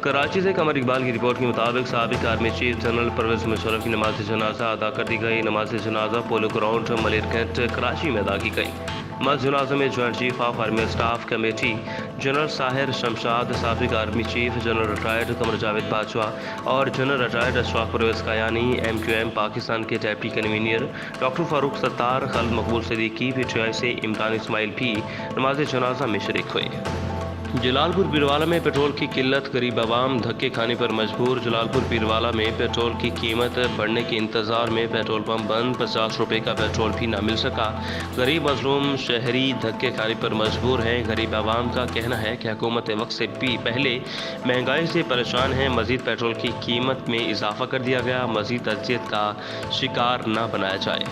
कराची से कमर इकबाल की रिपोर्ट के मुताबिक साबिक army chief general Pervez Musharraf की नमाज जनाजा अदा कर दी गई। नमाज जनाजा polo ground Malir cantt Karachi में अदा की गई। नमाज जनाजा में joint chief of army staff committee general Sahir Shamshad, साबिक army chief general retired Qamar Javed Bajwa और general retired Ashfaq Pervez Kayani, MQM Pakistan के deputy convener doctor Farooq Sattar, Khalid Maqbool Siddiqui, PTI से इमरान इस्माइल भी नमाज जनाजा में शरीक हुए। जलालपुर पीरवाला में पेट्रोल की किल्लत, गरीब आवाम धक्के खाने पर मजबूर। जलालपुर पीरवाला में पेट्रोल की कीमत बढ़ने के इंतजार में पेट्रोल पंप बंद, 50 रुपए का पेट्रोल भी ना मिल सका। गरीब मजलूम शहरी धक्के खाने पर मजबूर हैं। गरीब आवाम का कहना है कि हुकूमत वक्त से भी पहले महंगाई से परेशान है। मजीद पेट्रोल की कीमत में इजाफा कर दिया गया, मजीद अजियत का शिकार न बनाया जाए।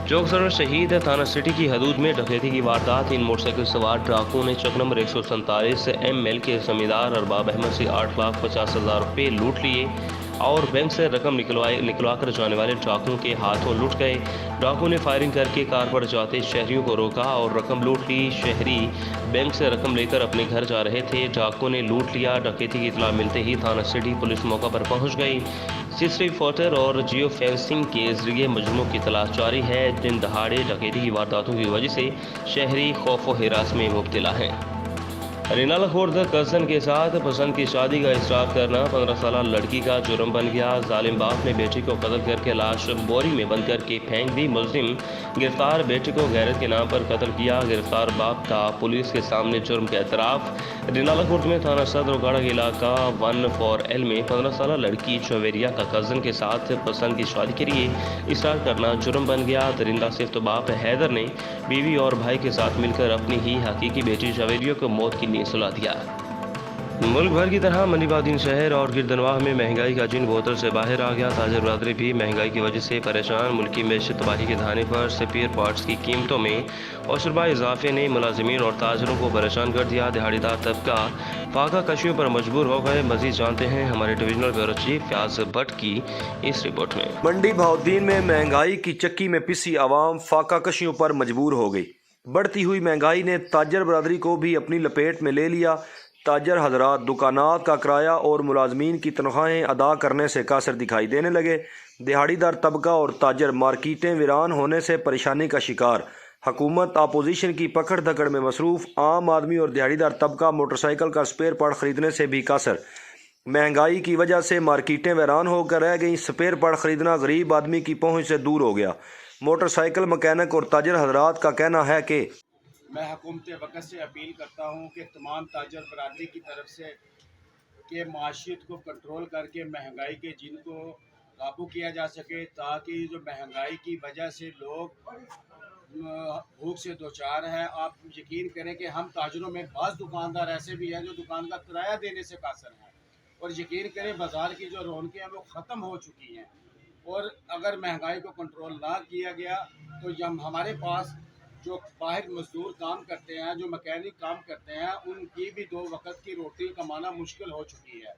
चौक सरोवर शहीद थाना सिटी की हदूद में डकैती की वारदात। 3 मोटरसाइकिल सवार डाकुओं ने चौक नंबर 147 ML के जमींदार अरबाब अहमद से 8,50,000 रुपये लूट लिए और बैंक से रकम निकलवा कर जाने वाले डाकुओं के हाथों लूट गए। डाकुओं ने फायरिंग करके कार पर जाते शहरियों को रोका और रकम लूट ली। शहरी बैंक से रकम लेकर अपने घर जा रहे थे, डाकुओं ने लूट लिया। डकैती की इतला मिलते ही थाना सिटी पुलिस मौका पर पहुंच गई। CCTV फुटेज और जियो फेंसिंग के जरिए मुजरिमों की तलाश जारी है। दिन दहाड़े डकैती की वारदातों की वजह से शहरी खौफ व हिरास में मुब्तला हैं। रिनाला खुर्द कज़न के साथ पसंद की शादी का इसरार करना 15 साल लड़की का जुर्म बन गया। जालिम बाप ने बेटी को कत्ल करके लाश बोरी में बंद करके फेंक दी। मुलजिम गिरफ्तार, बेटी को गैरत के नाम पर कत्ल किया। गिरफ्तार बाप का पुलिस के सामने जुर्म का एतराफ़। रिनाला खुर्द में थाना सदर उगाड़ा के इलाका 14L में 15 साल लड़की चवेरिया का कज़न के साथ पसंद की शादी के लिए इसरार करना जुर्म बन गया। दरिंदा सिर्फ तो बाप हैदर ने बीवी और भाई के साथ मिलकर अपनी ही हकीकी बेटी चवेरिया को मौत की सुला दिया। मुल्क भर की तरह मंडीबादीन शहर और गिरदनवाह में महंगाई का जिन बोतल से बाहर आ गया। ताजर बरादरी भी महंगाई की वजह से परेशान। मुल्की मैशत तबाही के धाने पर स्पेयर पार्ट्स की कीमतों में औसरबा इजाफे ने मुलाजिमीन और ताजरों को परेशान कर दिया। दिहाड़ीदार तबका फाका कशियों पर मजबूर हो गए। मजीद जानते हैं हमारे divisional bureau chief Fayaz Bhatt की इस रिपोर्ट में। मंडी भाउद्दीन में महंगाई की चक्की में पिसी आवाम फाका कशियों पर मजबूर हो गई। बढ़ती हुई महंगाई ने ताजर बरादरी को भी अपनी लपेट में ले लिया। ताजर हजरात दुकानात का किराया और मुलाजमीन की तनख्वाहें अदा करने से कासर दिखाई देने लगे। दिहाड़ीदार तबका और ताजर मार्केटें वीरान होने से परेशानी का शिकार। हुकूमत अपोजिशन की पकड़ धकड़ में मसरूफ़। आम आदमी और दिहाड़ीदार तबका मोटरसाइकिल का स्पेयर पार्ट खरीदने से भी कासर। महंगाई की वजह से मार्केटें वीरान होकर रह गईं। स्पेयर पार्ट खरीदना गरीब आदमी की पहुँच से दूर हो गया। मोटरसाइकिल मकैनिक और ताजर हजरात का कहना है कि मैं हुकूमत वक्त से अपील करता हूँ कि तमाम ताजर बरादरी की तरफ से कि माशियत को कंट्रोल करके महंगाई के जिनको काबू किया जा सके, ताकि जो महंगाई की वजह से लोग भूख से दो चार हैं। आप यकीन करें कि हम ताजरों में बाज़ दुकानदार ऐसे भी हैं जो दुकान का किराया देने से कासर हैं, और यकीन करें बाज़ार की जो रौनकें हैं वो ख़त्म हो चुकी हैं। और अगर महंगाई को कंट्रोल ना किया गया तो जब हमारे पास जो बाहर मजदूर काम करते हैं, जो मैकेनिक काम करते हैं, उनकी भी 2 वक्त की रोटी कमाना मुश्किल हो चुकी है।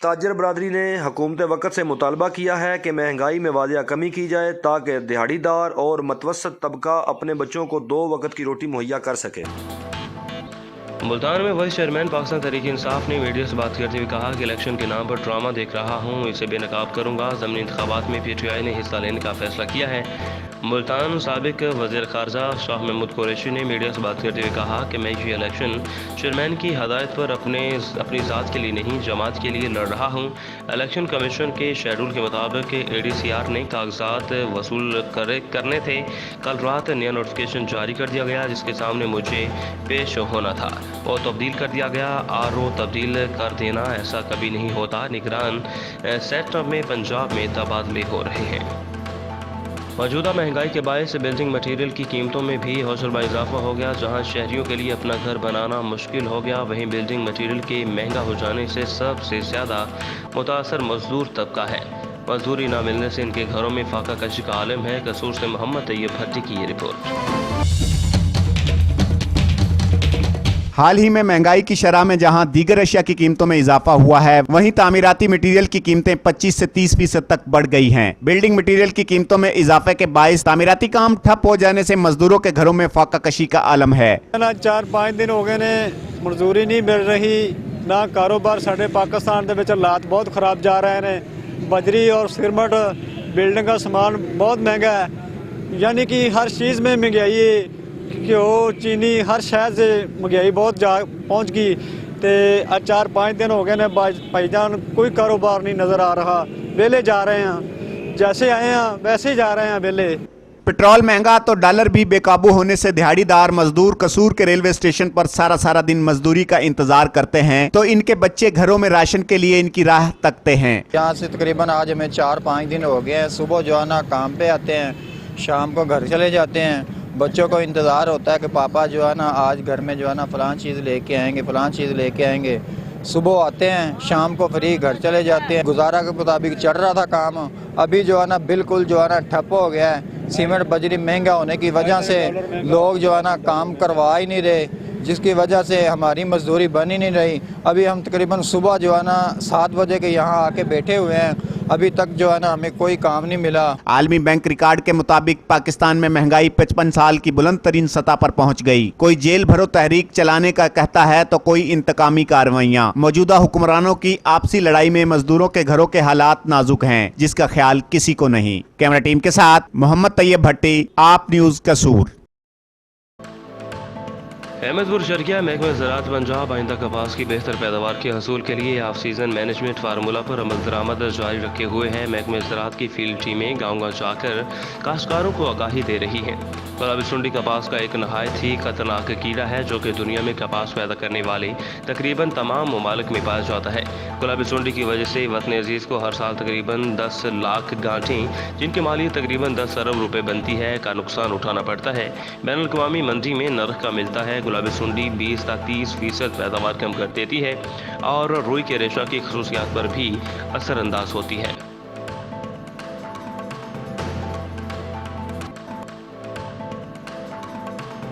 ताजर बरादरी ने हुकूमत वक्त से मुतालबा किया है कि महंगाई में वाजिया कमी की जाए ताकि दिहाड़ीदार और मतवसत तबका अपने बच्चों को 2 वक्त की रोटी मुहैया कर सके। मुल्तान में वाइस चेयरमैन पाकिस्तान तहरीक इंसाफ ने मीडिया से बात करते हुए कहा कि इलेक्शन के नाम पर ड्रामा देख रहा हूँ, इसे बेनकाब करूँगा। ज़मीनी इंतखाबात में PTI ने हिस्सा लेने का फैसला किया है। मुल्तान साबिक वज़ीर ख़ारजा शाह महमूद कुरैशी ने मीडिया से बात करते हुए कहा कि मैं ये इलेक्शन चेयरमैन की हदायत पर अपनी ज़ात के लिए नहीं, जमात के लिए लड़ रहा हूँ। इलेक्शन कमीशन के शेड्यूल के मुताबिक ADCR ने कागजात वसूल करने थे। कल रात नया नोटिफिकेशन जारी कर दिया गया जिसके सामने मुझे पेश होना था, वो तब्दील कर दिया गया। RO तब्दील कर देना ऐसा कभी नहीं होता। निगरान सेक्टर में पंजाब में तबादले हो रहे हैं। मौजूदा महंगाई के बायस बिल्डिंग मटीरियल की कीमतों में भी हौसला इजाफा हो गया। जहां शहरियों के लिए अपना घर बनाना मुश्किल हो गया, वहीं बिल्डिंग मटीरियल के महंगा हो जाने से सबसे ज़्यादा मुतासर मजदूर तबका है। मजदूरी न मिलने से इनके घरों में फाका कशी का आलम है। कसूर से मोहम्मद तैयब भट्टी की ये रिपोर्ट। हाल ही में महंगाई की शरह में जहां दीगर अशिया की कीमतों में इजाफा हुआ है, वहीं तामीराती मटीरियल की कीमतें 25 से 30% तक बढ़ गई हैं। बिल्डिंग मटीरियल की कीमतों में इजाफे के बायस तामीराती काम ठप हो जाने से मजदूरों के घरों में फाका कशी का आलम है। 4-5 दिन हो गए ने मजदूरी नहीं मिल रही, ਨਾ ਕਾਰੋਬਾਰ। ਸਾਡੇ ਪਾਕਿਸਤਾਨ ਦੇ ਵਿੱਚ ਹਾਲਾਤ ਬਹੁਤ ਖਰਾਬ ਜਾ ਰਹੇ ਨੇ। बजरी और सिरमट बिल्डिंग का सामान बहुत महंगा है, यानी कि हर चीज़ में महंगाई है। घ्यो चीनी हर शहर से महंगाई बहुत पहुंच गई। तो आज 4-5 दिन हो गए ने भाईजान कोई कारोबार नहीं नज़र आ रहा। वेले जा रहे हैं, जैसे आए हैं वैसे ही जा रहे हैं वेले। पेट्रोल महंगा तो डॉलर भी बेकाबू होने से दिहाड़ीदार मजदूर कसूर के रेलवे स्टेशन पर सारा दिन मजदूरी का इंतजार करते हैं, तो इनके बच्चे घरों में राशन के लिए इनकी राह तकते हैं। यहाँ से तकरीबन आज हमें 4-5 दिन हो गए हैं। सुबह जो है ना काम पे आते हैं, शाम को घर चले जाते हैं। बच्चों को इंतज़ार होता है कि पापा जो है ना आज घर में जो है ना फ़लाँ चीज़ लेके आएंगे, फ़लाँ चीज़ लेके आएंगे। सुबह आते हैं, शाम को फ्री घर चले जाते हैं। गुजारा के मुताबिक चल रहा था काम, अभी जो है ना बिल्कुल जो है ना ठप हो गया है। सीमेंट बजरी महंगा होने की वजह से लोग जो है ना काम करवा ही नहीं रहे, जिसकी वजह से हमारी मजदूरी बन ही नहीं रही। अभी हम तकरीबन सुबह जो है ना 7 बजे के यहाँ आके बैठे हुए हैं, अभी तक जो है ना हमें कोई काम नहीं मिला। आलमी बैंक रिकॉर्ड के मुताबिक पाकिस्तान में महंगाई 55 साल की बुलंद तरीन सतह पर पहुंच गई। कोई जेल भरो तहरीक चलाने का कहता है तो कोई इंतकामी कार्रवाइयां। मौजूदा हुक्मरानों की आपसी लड़ाई में मजदूरों के घरों के हालात नाजुक हैं, जिसका ख्याल किसी को नहीं। कैमरा टीम के साथ मोहम्मद तैयब भट्टी, आप न्यूज कसूर। अहमदपुर शर्किया महकमा ज़राअत पंजाब आइंदा कपास की बेहतर पैदावार के हसूल के लिए ऑफ सीज़न मैनेजमेंट फार्मूला पर अमल दरामद जारी रखे हुए हैं। महकमा ज़राअत की फील्ड टीमें गाँव जाकर काश्तकारों को आगाही दे रही हैं। गुलाबी सुंडी कपास का एक नहायत ही खतरनाक कीड़ा है जो कि दुनिया में कपास पैदा करने वाले तकरीबन तमाम ममालिक में पाया जाता है। गुलाबी सुंडी की वजह से वतन अजीज़ को हर साल तकरीबन 10 लाख गांठें, जिनकी मालियत तकरीबन 10 अरब रुपए बनती है, का नुकसान उठाना पड़ता है। बैनुल अक़वामी मंडी में नरख का मिलता है। गुलाबी सुंडी 20 से 30% पैदावार कम कर देती है और रुई के रेशा की खसूसियात पर भी असरअंदाज होती है।